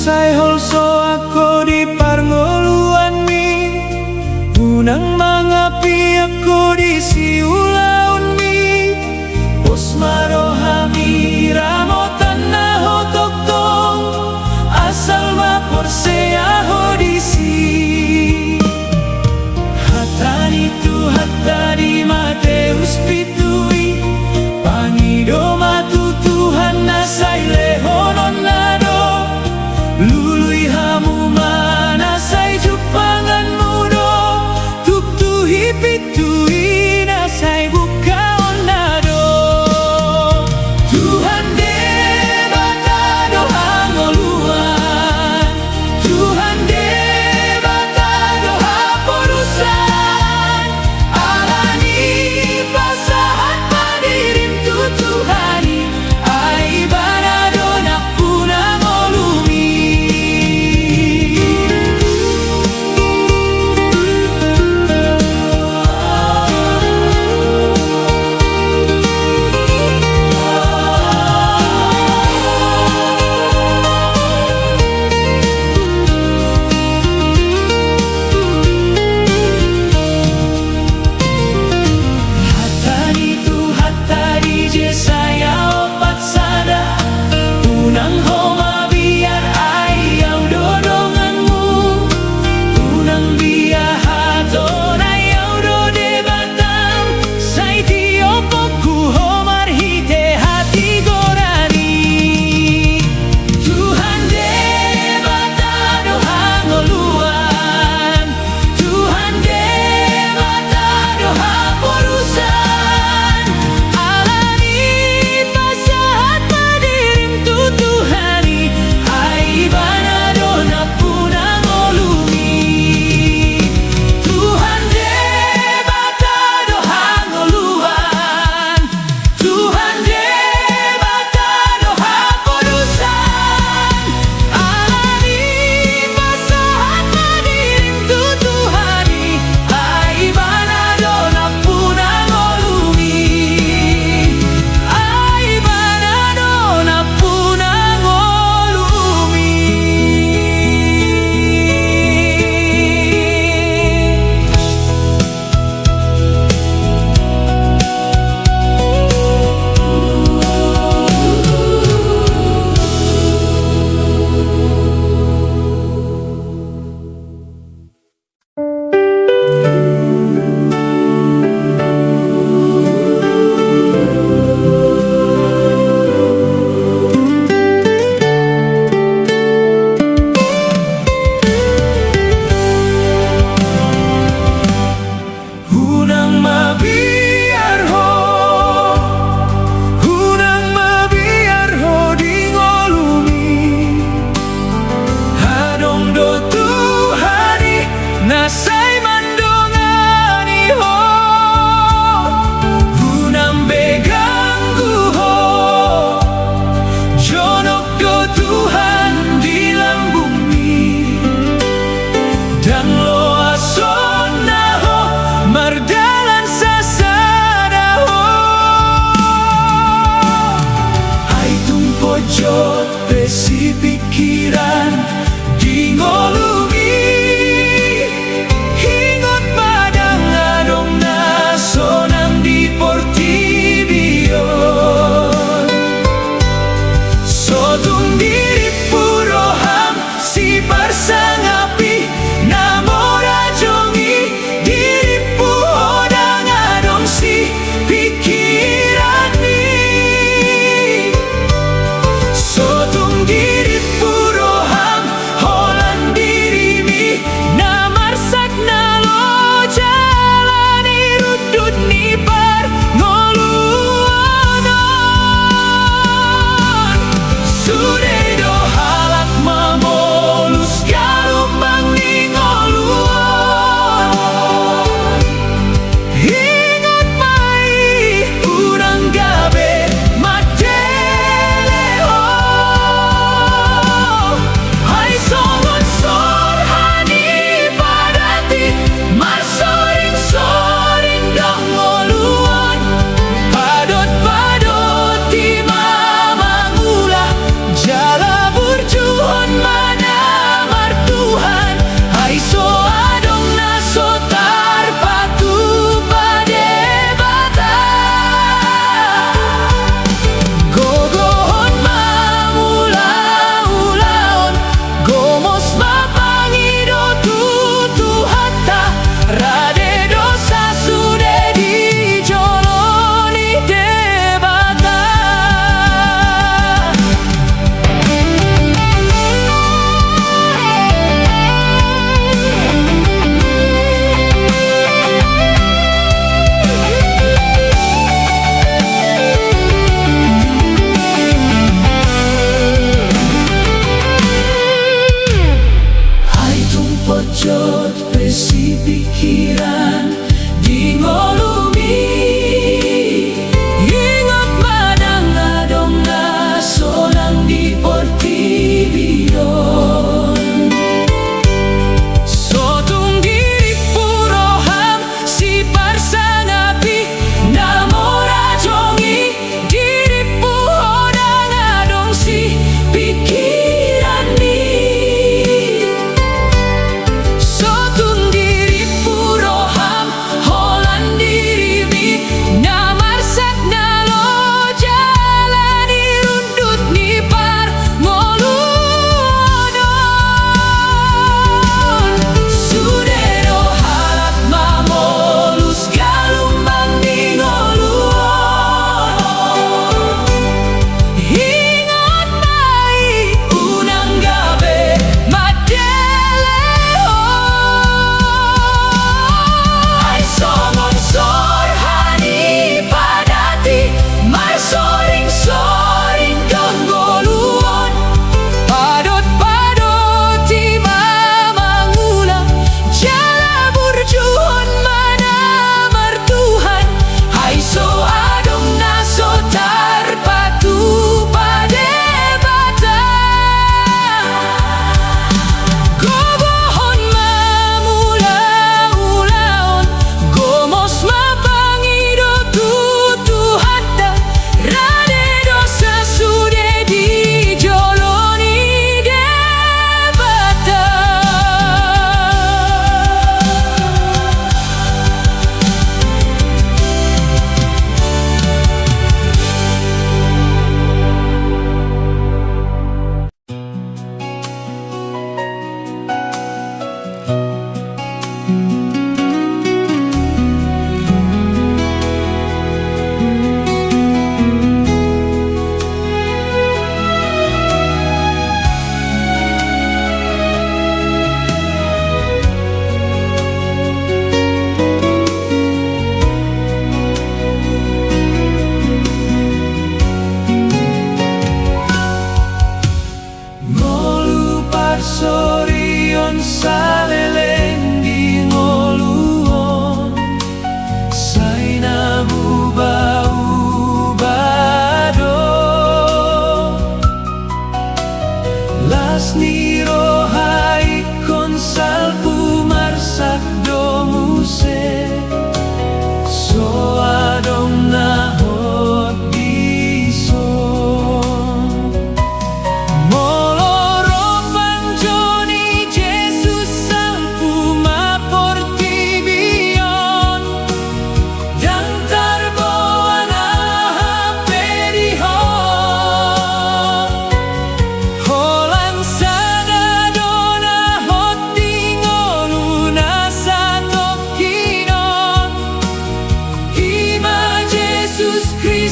Sai holso ako di parngoluan mi, unang mangapi ako di siulaon mi. Pos marohami ramotan na hotoktong, asal maporse aho di si. Hatani tu hatani Mateus pitui, pangido matu Tuhan na say lehonon nado. Luluy hamu mana say jupangan mudo, tuktuhi pitui na say bukaon nado. Tuhan de batado hangoluan, Tuhan de batado haporusan. Alani pasahat padirim tu Tuhani, ay banado na punang olumi. Hatani tu hatani je saya opat sada, unang homa biar ayaw dodonganmu. Unang biyahaton ayaw do debatang, say tiopok ku homar hite hati gorani. Tuhan de batado hangoluan, Tuhan de batado haporusan. Alani pasahat padirim tu Tuhani, ay banado na punang olumi. Tuhan de batado hangoluan, Tuhan de batado haporusan. Alani pasahat padirim tu Tuhani, ay banado na punang olumi. Ay banado na punang olumi. Hunang mabiar ho di ngolumi. Hadong do Tuhani nasay mandongani ho. Hunang beganggu ho, jonok do Tuhan di lambung mi. Dan lo ason na ho mardalan sasa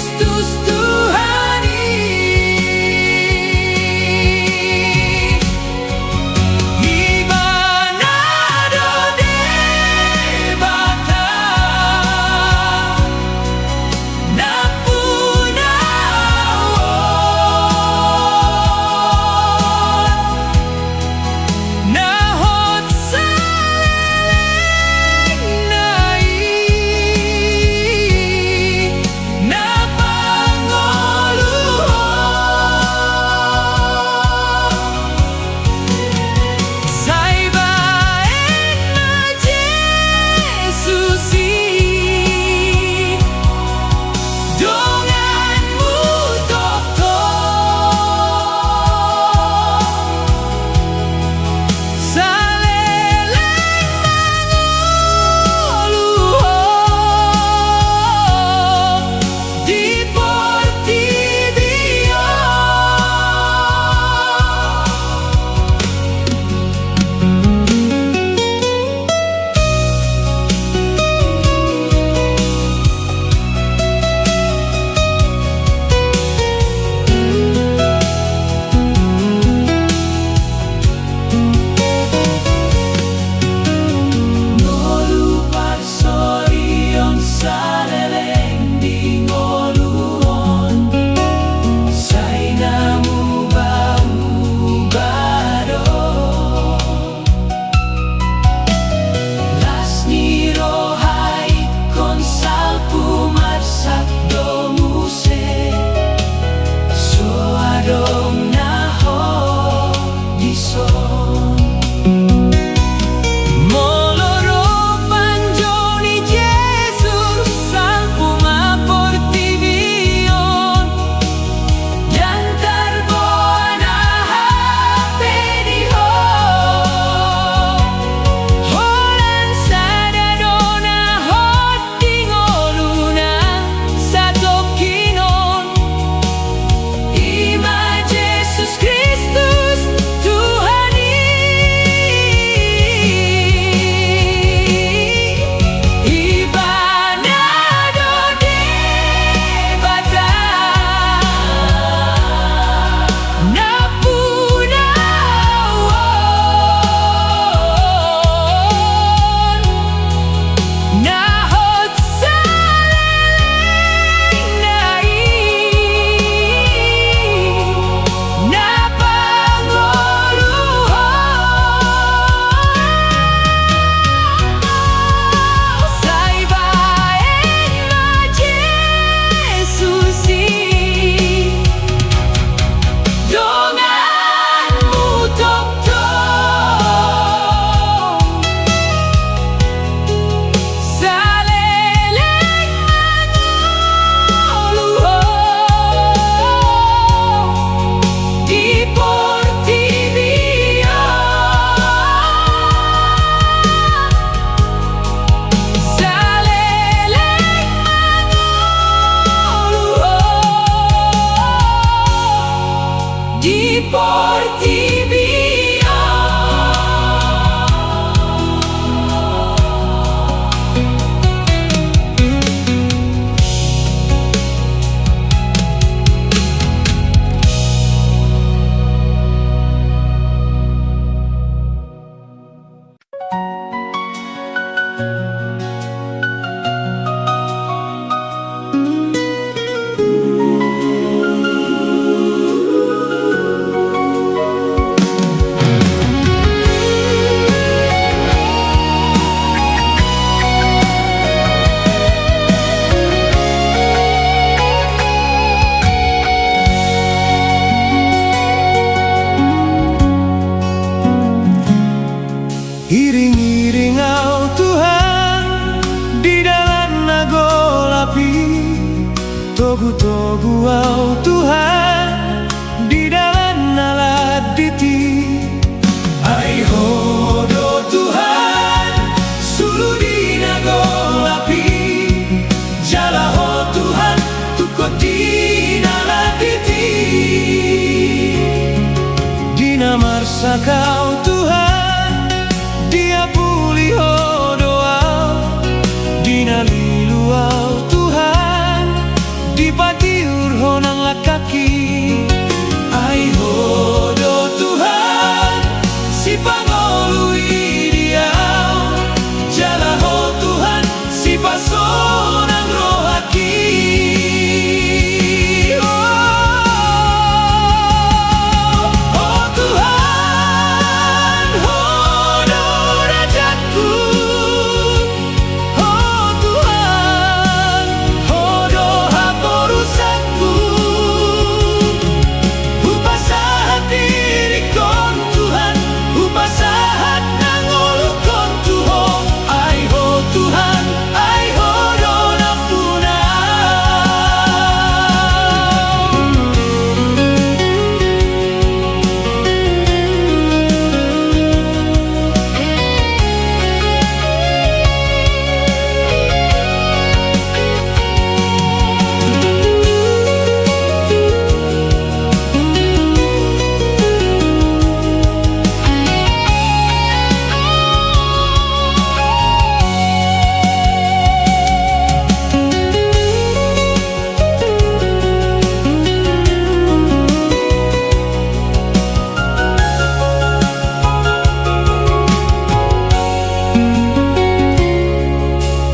Kristus Tuhani. Ibanado debata napunawon nahot saleleng nai napangoluhon say baen na Jesusi donganmu tokto saleleng mangoluhon di Portibio. Ngolupar sorion saleleng di ngoluhon say namubah-ubado las ni rohai konsal pumarsak domuse so adong naho dison moloro panjoni Jesus sang pumapor tibion yantar boana hapediho holan sadadona hotingoluna satokinon ima Jesus Kristus Tuhani. Ibanado debata napunawon nahot saleleng nai napangoluhon say baen na Jesusi donganmu tokto saleleng mangoluhon di Portibio. Saleleng mangoluhon di Portibio. Iring-iring au Tuhan di dalam nagolapi, togu-togu au Tuhan di dalam naladiti. Ai hodo Tuhan sulu di nagolapi, jala ho Tuhan tukot di naladiti. Dina marsa kau Tuhan dia pulih doa, dina liluau Tuhan di sonang rohaki. Oh Tuhan, oh Rajaku. Oh Tuhan, oh doa perusaku. Upasahat diri kon Tuhan, upasahat nangolukon Tuho. Ai ho Tuhan, ai ho dona puna.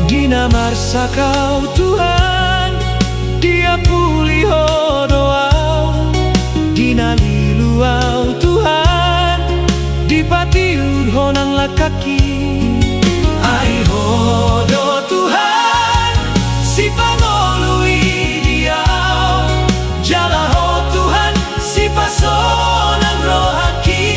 Dina marsa kau Tuhan, dia puliho doau. Dina liluau Tuhan, dipatiur honang lakaki. Ai ho do Tuhan, si pangolui diau. Jala ho Tuhan, si pasonang rohaki.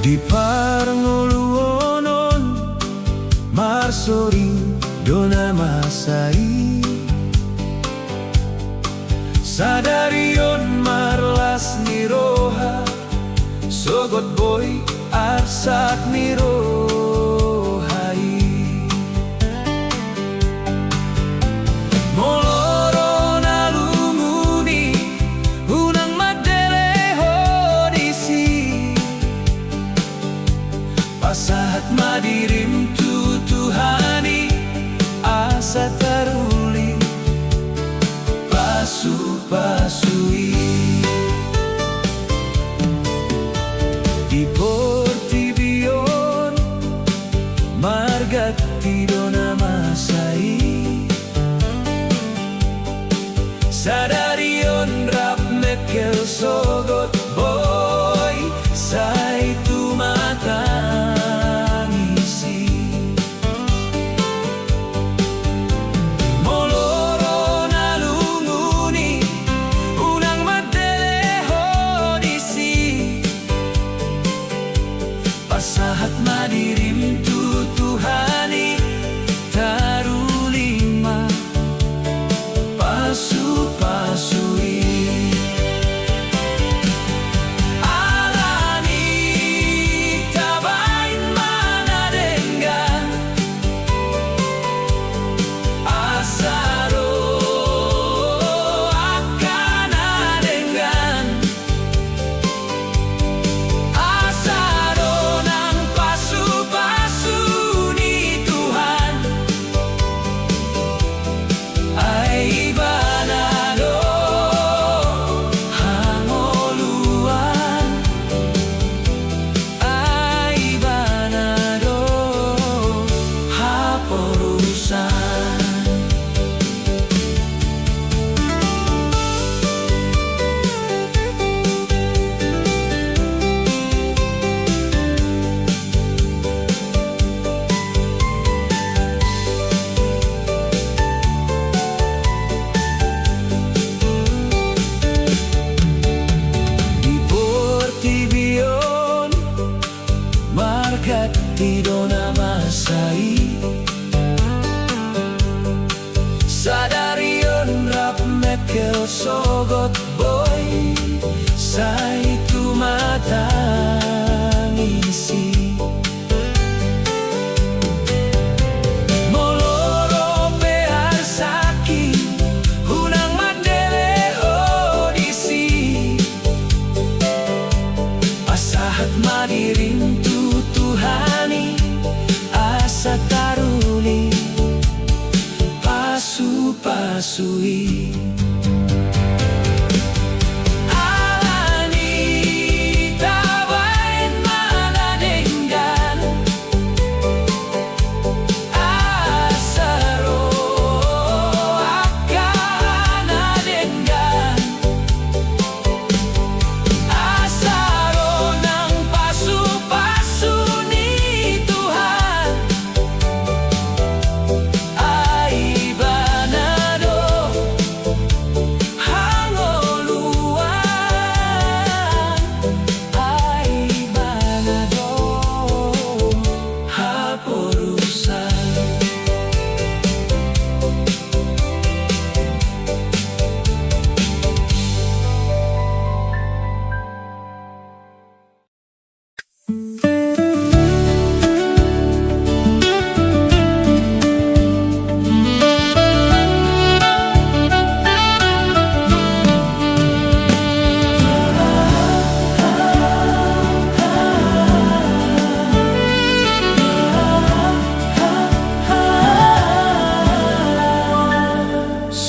Di parangoluonon marsoring dona masai. Sadarion marlas niroha, sogot boy arsak nirohai. Moloron alumuni unang madeleho disi. Pasahat madirim tutuhani asa taruli pasu-pasui. Di portibion margati dona masai. Sadarion rap mekel sogot boy sai tu matangisi. nona masai Sadarion rap mekel sogot boy Sai tu matangisi Moloro behar saki Hunang mandele odisi Asahat madirin tu Tuhani Asa taruli Pasu-pasui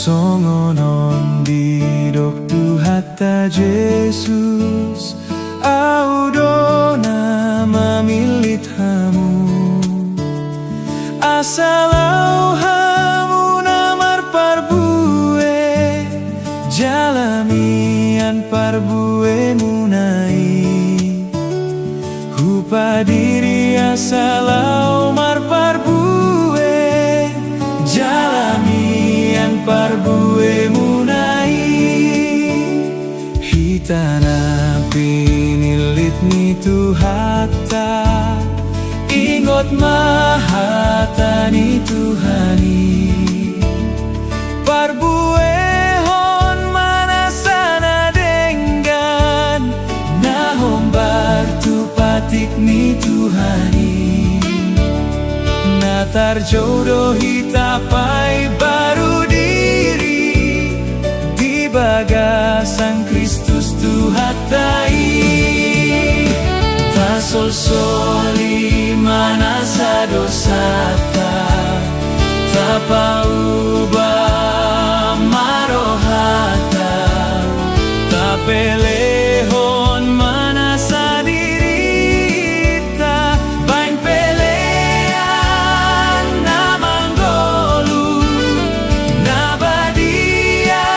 Songonon didok Tuhata Jesus Audona mamilit hamu Asalau hamu namar parbue Jalamian parbue munai Hupa diri asalau mar parbue Jalamian parbue munai Hitana pinilit ni Tuhata Ingot mahata ni Tuhani Parbuehon manasana denggan Nahombar tu patik ni Tuhani Natar jodoh hitapai baru diri Di bagasang Kristus Tuhatai Tasol soli manasa dosata Tapauba marohata Tapelehon manasa dirita Bain pelean namanggolu Nabadia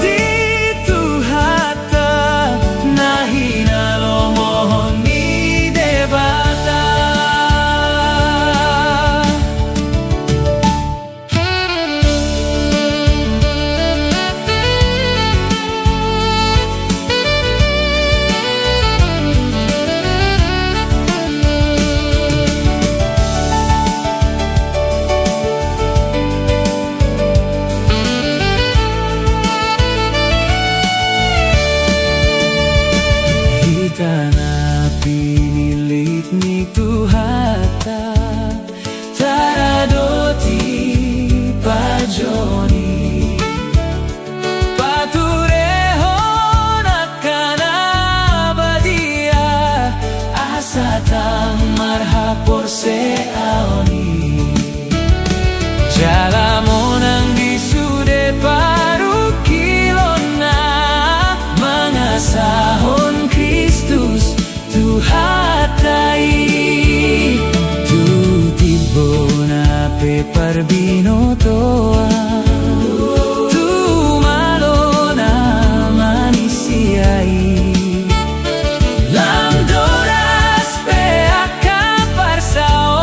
di Tuhata Nahina lomohon ni debata Hitana pinilit ni Tuhata Taradoti pajoni Paturehon akan abadia Asatang marhapor seaoni Jalamonang disude paru kilona Mangasahon Kristus Tuhatai Tutibona pe parbinotoa Tu malona manisiai Lamdoras pe akaparsaon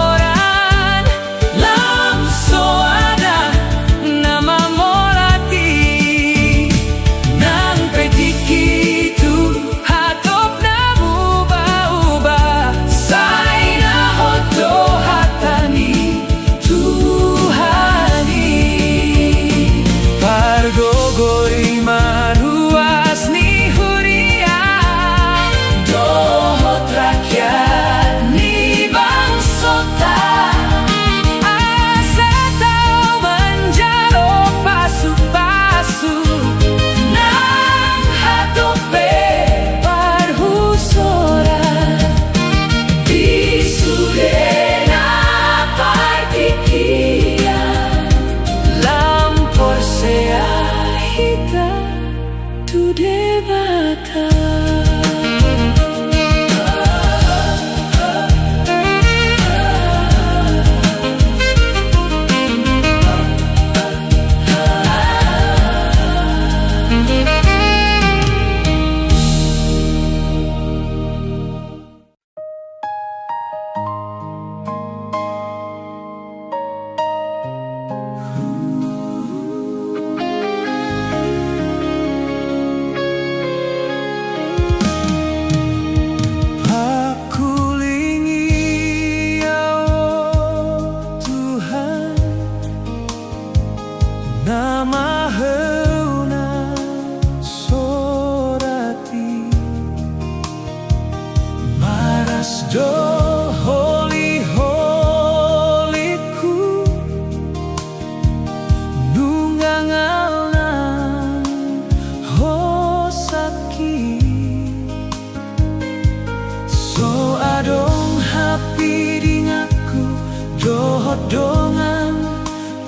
hodongan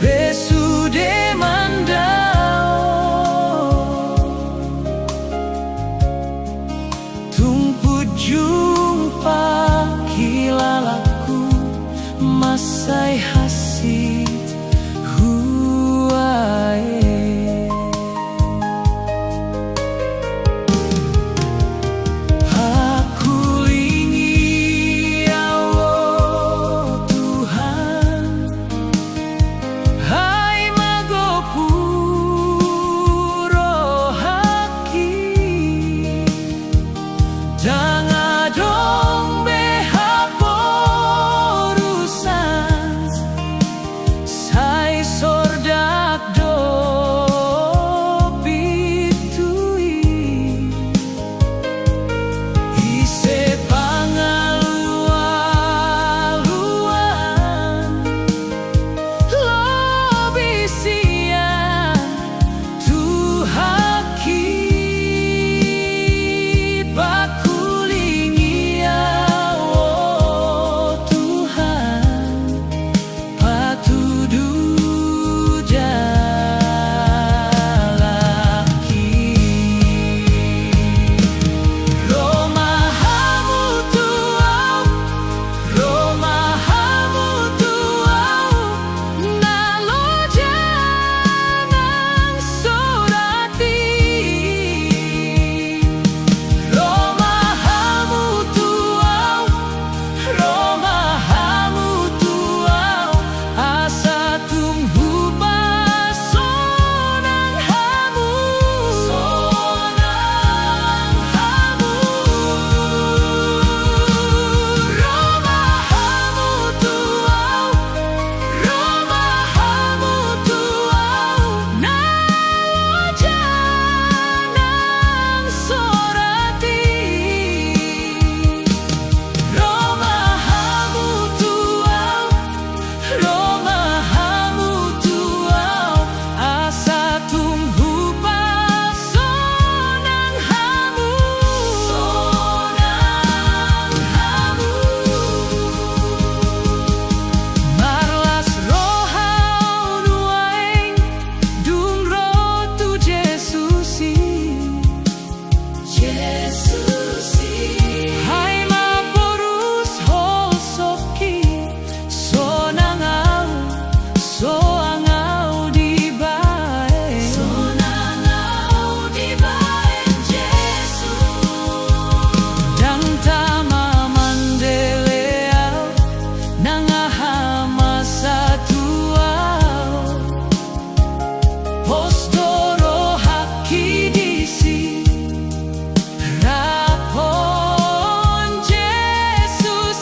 besude mandao tumpu jumpa kilalaku masai hasit huae aku lingi awo Tuhan hai magopuro haki jangan dong behaporusan sai sordak do pitui ise pangaluan lobisian tuhaki bakulingi awo Tuhan patudu jalaki romahamu tuau nalo janang sorati romahamu tuau asa tunggu sonang hamu romahamu tuau nalo janang sorati romahamu tuau asa tunggu sonang hamu marlas rohau nuaing dung rotu Jesusi hai maporus hol soki sonangau dibae dan tama mandeleau nangaha masa tuau postoro haki disi rapon Jesus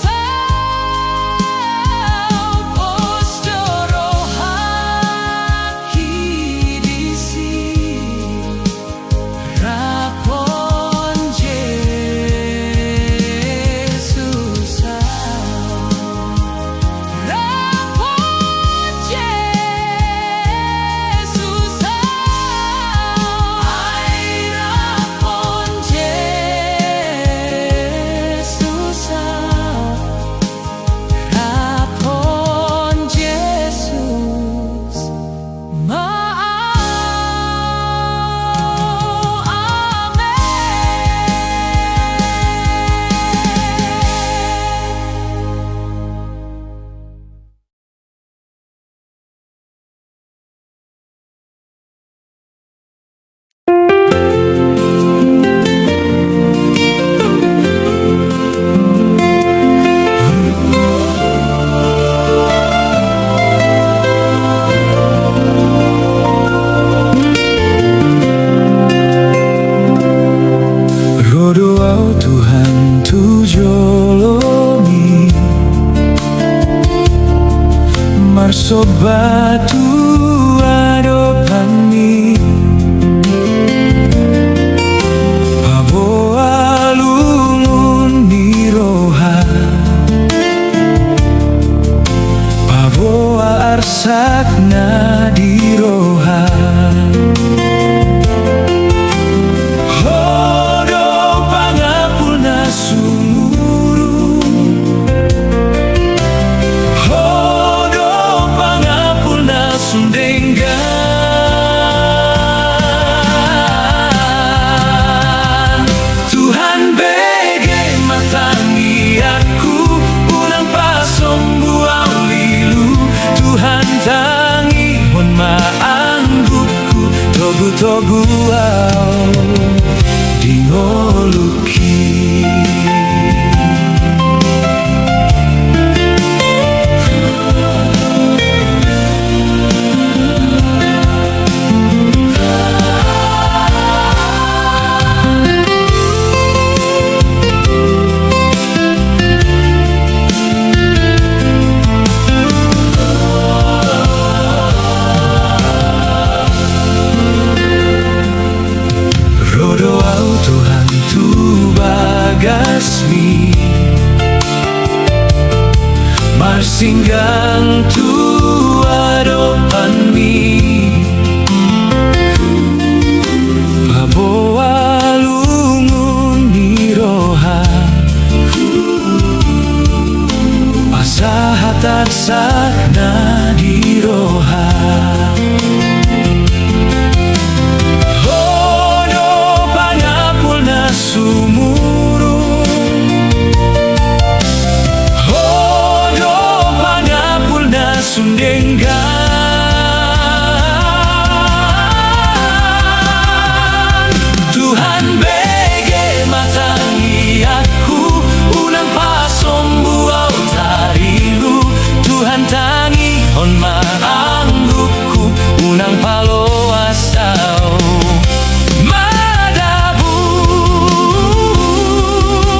postoro haki disi rapon Jesus rapon Jesus ai rapon Jesus rapon Jesus maau amen. Rodoau Tuhan tujolomi marsobatu adopani paboa lungun diroha paboa arsakna diroha Hodo toguau dingoluki. Tuhan tu bagasmi marsinggang tu adopanmi paboa lungun ni roha pasahatat sakna di roha. Tuhan bege matangi aku unang pasombuau tarilu. Tuhan tangi on marangguku unang paloasau madabu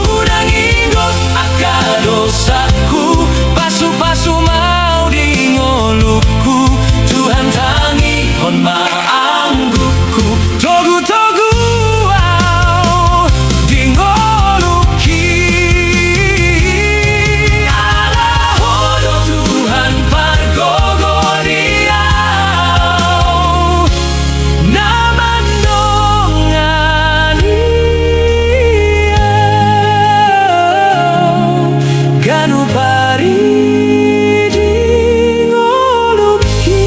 unang ingot akadosaku pasu-pasu mau dingoluku. Tuhan tangi on marangguku togu-togu Ganu pari dingoluki.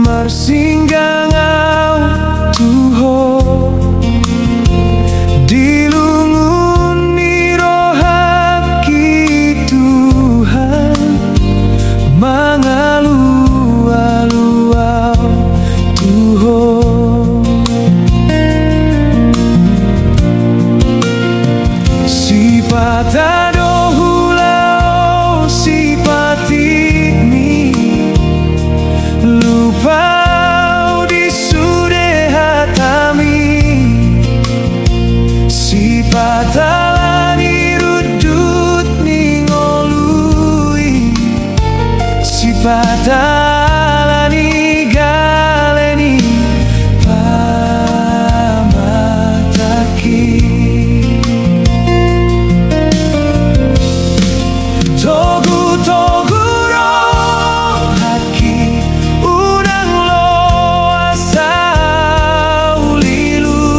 Marsinggang au tuho dilungun ni rohaki Tuhan mangalu-aluau tuho sipata dohulao sipatini lupa patalani rudut ningolui si patalani galeni pamataki togu-togu rohaki unang lo asau lilu.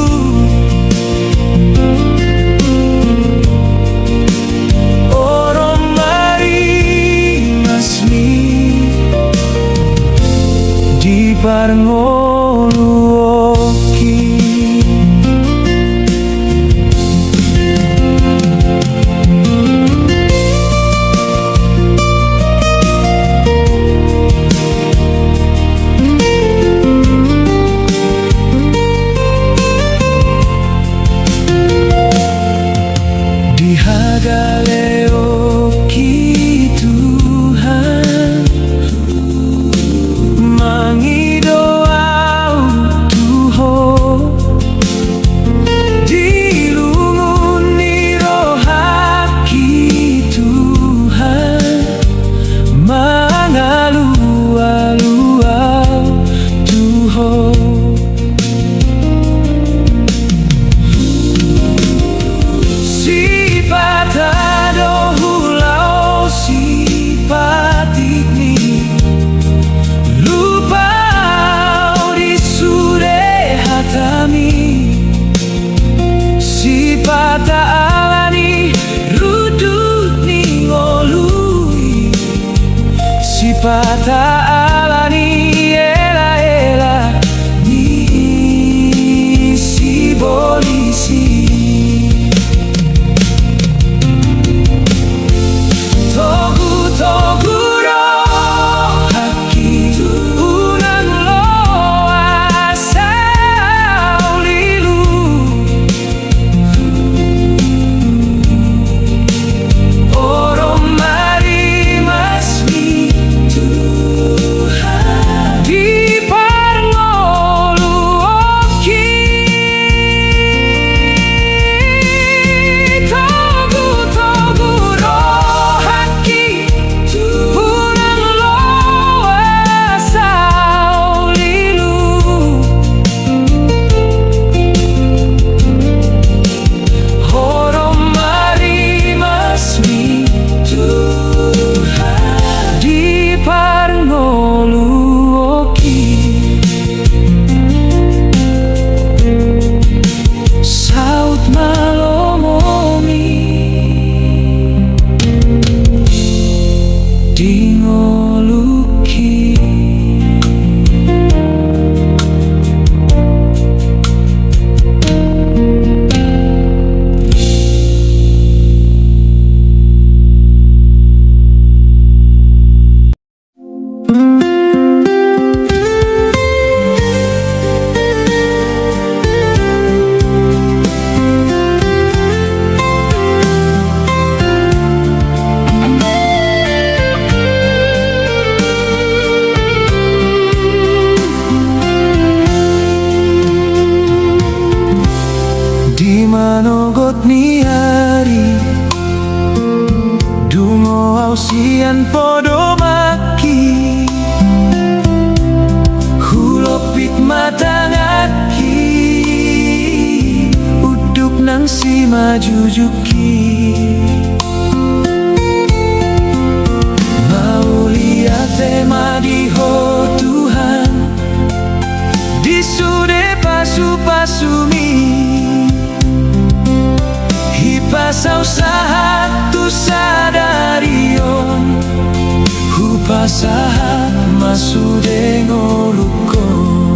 Sipata alani ela ni si bolisi Togu ro haki unang lo asal lilu Oro mari masmi Tuhan di parngolu oki Togu ro haki unang lo asal lilu Oro mari masmi Tuhan di parngolu oki Saut malomomi dingoluki Di manogot ni hari dungo ausian podo maki hulopit matangaki uduk nang si majujuki Maulia tema diho Tuhan disude pasu-pasumi Hipasa usaha tu sadarion Hupasahat masude ngolukon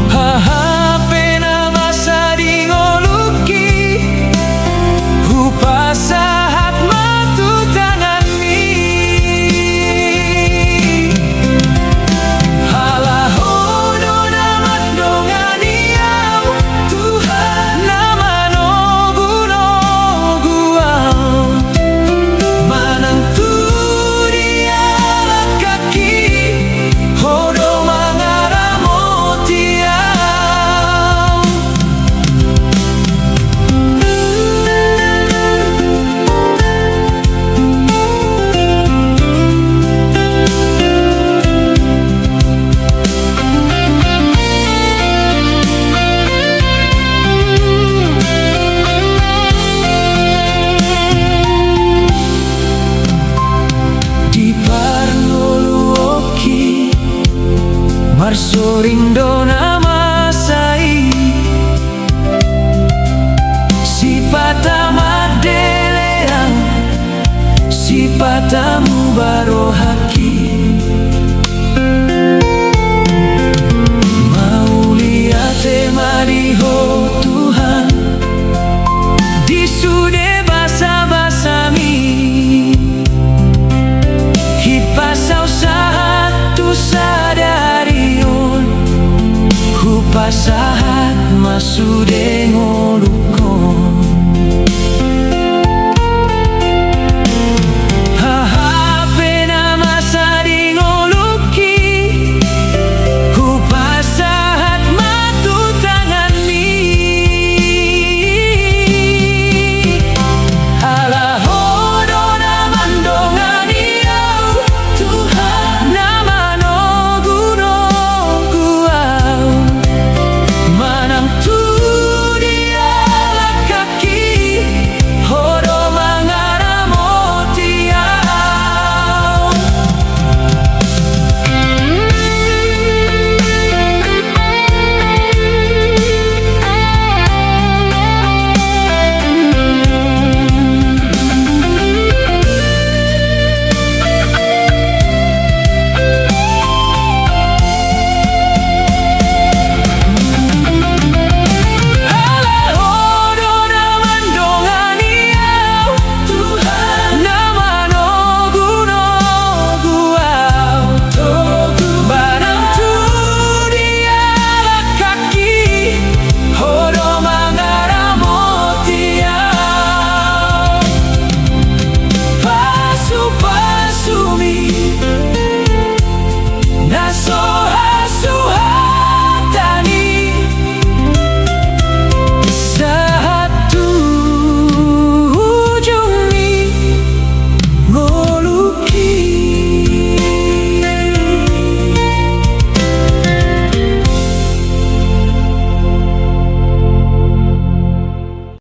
Hahapena masa di ngoluki Hupasahat matu tangan mi Halahono namat donganiau Tuhan nama nogu-noguau Manang tu dia kaki Hodo mangaramotiau Di parngolu oki Marsorindo nama sai Sipata madeleang Sipatamu barohaki Maulia tema diho Tuhan Disude basa-basami Hipasa usaha tu sadarion Hupasahat masude ngolu